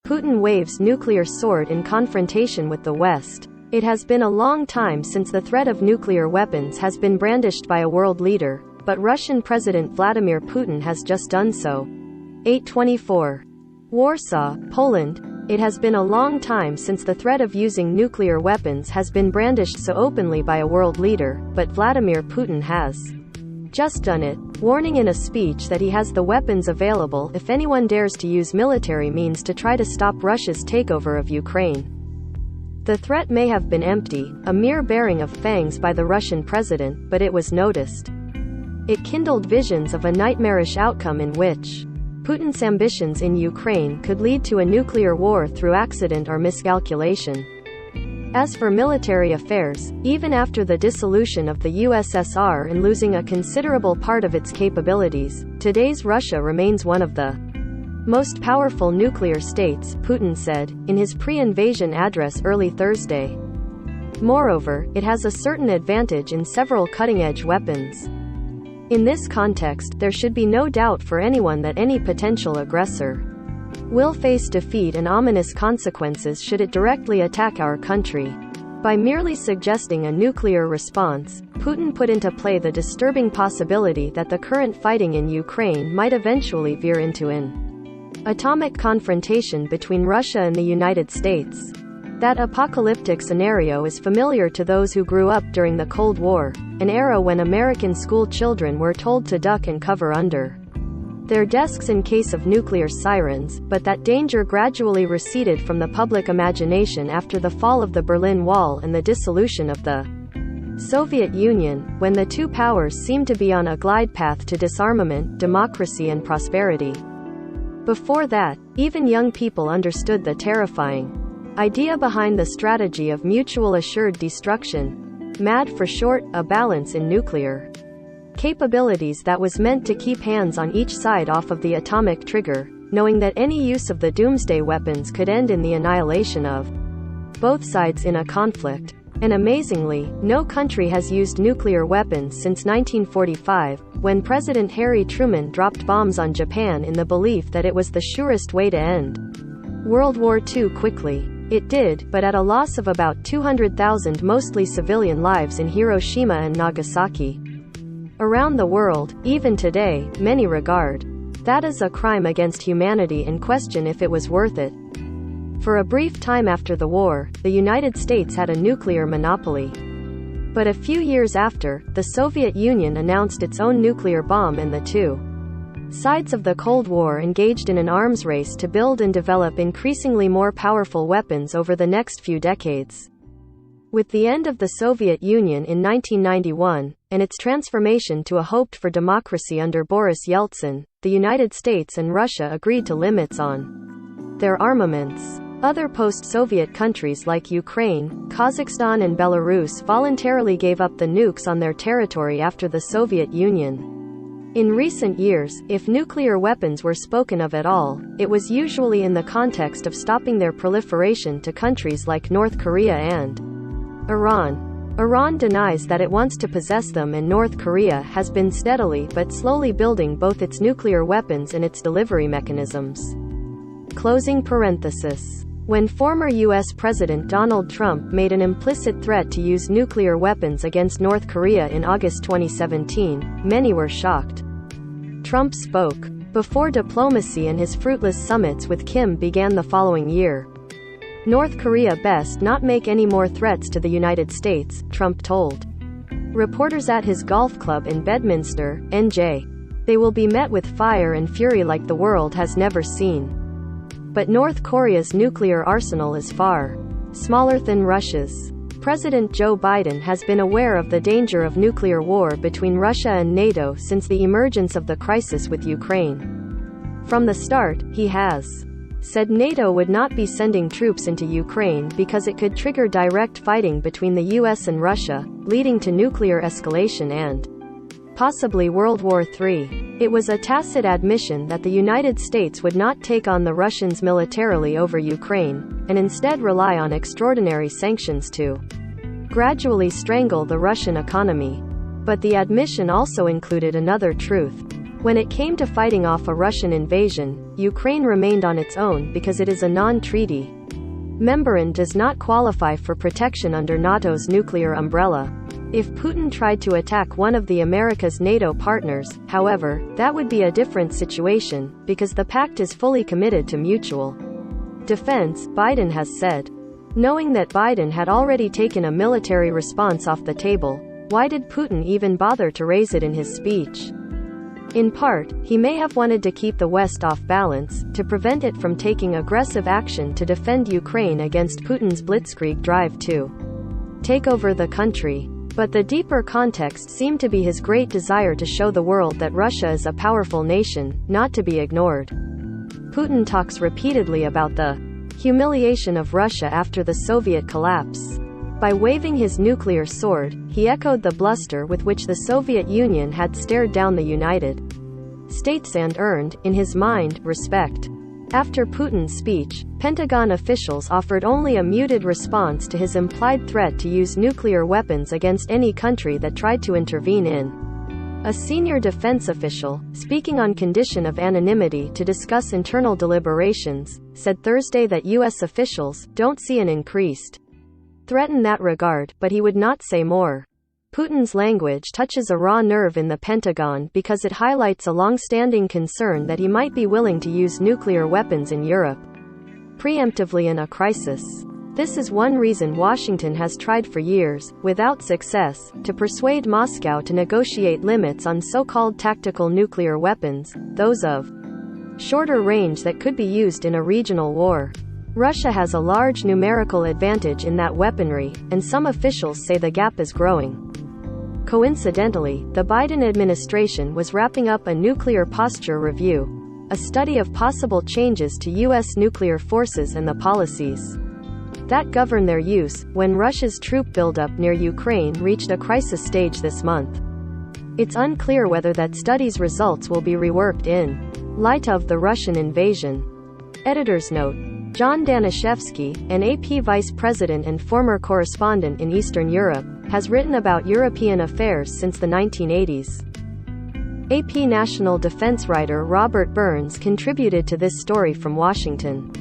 Putin waves nuclear sword in confrontation with the West. It has been a long time since the threat of nuclear weapons has been brandished by a world leader, but Russian President Vladimir Putin has just done so. 824. Warsaw, Poland. It has been a long time since the threat of using nuclear weapons has been brandished so openly by a world leader, but Vladimir Putin has just done it, warning in a speech that he has the weapons available if anyone dares to use military means to try to stop Russia's takeover of Ukraine. The threat may have been empty, a mere baring of fangs by the Russian president, but it was noticed. It kindled visions of a nightmarish outcome in which Putin's ambitions in Ukraine could lead to a nuclear war through accident or miscalculation. As for military affairs, even after the dissolution of the USSR and losing a considerable part of its capabilities, today's Russia remains one of the most powerful nuclear states, Putin said, in his pre-invasion address early Thursday. Moreover, it has a certain advantage in several cutting-edge weapons. In this context, there should be no doubt for anyone that any potential aggressor will face defeat and ominous consequences should it directly attack our country. By merely suggesting a nuclear response, Putin put into play the disturbing possibility that the current fighting in Ukraine might eventually veer into an atomic confrontation between Russia and the United States. That apocalyptic scenario is familiar to those who grew up during the Cold War, an era when American school children were told to duck and cover under their desks in case of nuclear sirens, but that danger gradually receded from the public imagination after the fall of the Berlin Wall and the dissolution of the Soviet Union, when the two powers seemed to be on a glide path to disarmament, democracy and prosperity. Before that, even young people understood the terrifying idea behind the strategy of mutual assured destruction, MAD for short, a balance in nuclear capabilities that was meant to keep hands on each side off of the atomic trigger, knowing that any use of the doomsday weapons could end in the annihilation of both sides in a conflict. And amazingly, no country has used nuclear weapons since 1945, when President Harry Truman dropped bombs on Japan in the belief that it was the surest way to end World War II quickly. It did, but at a loss of about 200,000 mostly civilian lives in Hiroshima and Nagasaki. Around the world, even today, many regard that as a crime against humanity and question if it was worth it. For a brief time after the war, the United States had a nuclear monopoly. But a few years after, the Soviet Union announced its own nuclear bomb and the two sides of the Cold War engaged in an arms race to build and develop increasingly more powerful weapons over the next few decades. With the end of the Soviet Union in 1991, and its transformation to a hoped-for democracy under Boris Yeltsin, the United States and Russia agreed to limits on their armaments. Other post-Soviet countries like Ukraine, Kazakhstan and Belarus voluntarily gave up the nukes on their territory after the Soviet Union. In recent years, if nuclear weapons were spoken of at all, it was usually in the context of stopping their proliferation to countries like North Korea and Iran. Iran denies that it wants to possess them, and North Korea has been steadily but slowly building both its nuclear weapons and its delivery mechanisms. Closing parenthesis. When former U.S. President Donald Trump made an implicit threat to use nuclear weapons against North Korea in August 2017, many were shocked. Trump spoke before diplomacy and his fruitless summits with Kim began the following year. North Korea best not make any more threats to the United States, Trump told reporters at his golf club in Bedminster, NJ. They will be met with fire and fury like the world has never seen. But North Korea's nuclear arsenal is far smaller than Russia's. President Joe Biden has been aware of the danger of nuclear war between Russia and NATO since the emergence of the crisis with Ukraine. From the start, he has said NATO would not be sending troops into Ukraine because it could trigger direct fighting between the US and Russia, leading to nuclear escalation and possibly World War III. It was a tacit admission that the United States would not take on the Russians militarily over Ukraine, and instead rely on extraordinary sanctions to gradually strangle the Russian economy. But the admission also included another truth. When it came to fighting off a Russian invasion, Ukraine remained on its own because it is a non-treaty member and does not qualify for protection under NATO's nuclear umbrella. If Putin tried to attack one of the America's NATO partners, however, that would be a different situation, because the pact is fully committed to mutual defense, Biden has said. Knowing that Biden had already taken a military response off the table, why did Putin even bother to raise it in his speech? In part, he may have wanted to keep the West off balance, to prevent it from taking aggressive action to defend Ukraine against Putin's blitzkrieg drive to take over the country. But the deeper context seemed to be his great desire to show the world that Russia is a powerful nation, not to be ignored. Putin talks repeatedly about the humiliation of Russia after the Soviet collapse. By waving his nuclear sword, he echoed the bluster with which the Soviet Union had stared down the United States and earned, in his mind, respect. After Putin's speech, Pentagon officials offered only a muted response to his implied threat to use nuclear weapons against any country that tried to intervene in. A senior defense official, speaking on condition of anonymity to discuss internal deliberations, said Thursday that U.S. officials don't see an increased threat in that regard, but he would not say more. Putin's language touches a raw nerve in the Pentagon because it highlights a long-standing concern that he might be willing to use nuclear weapons in Europe preemptively in a crisis. This is one reason Washington has tried for years, without success, to persuade Moscow to negotiate limits on so-called tactical nuclear weapons, those of shorter range that could be used in a regional war. Russia has a large numerical advantage in that weaponry, and some officials say the gap is growing. Coincidentally, the Biden administration was wrapping up a nuclear posture review, a study of possible changes to U.S. nuclear forces and the policies that govern their use, when Russia's troop buildup near Ukraine reached a crisis stage this month. It's unclear whether that study's results will be reworked in light of the Russian invasion. Editor's note: John Danishevsky, an AP vice president and former correspondent in Eastern Europe, has written about European affairs since the 1980s. AP national defense writer Robert Burns contributed to this story from Washington.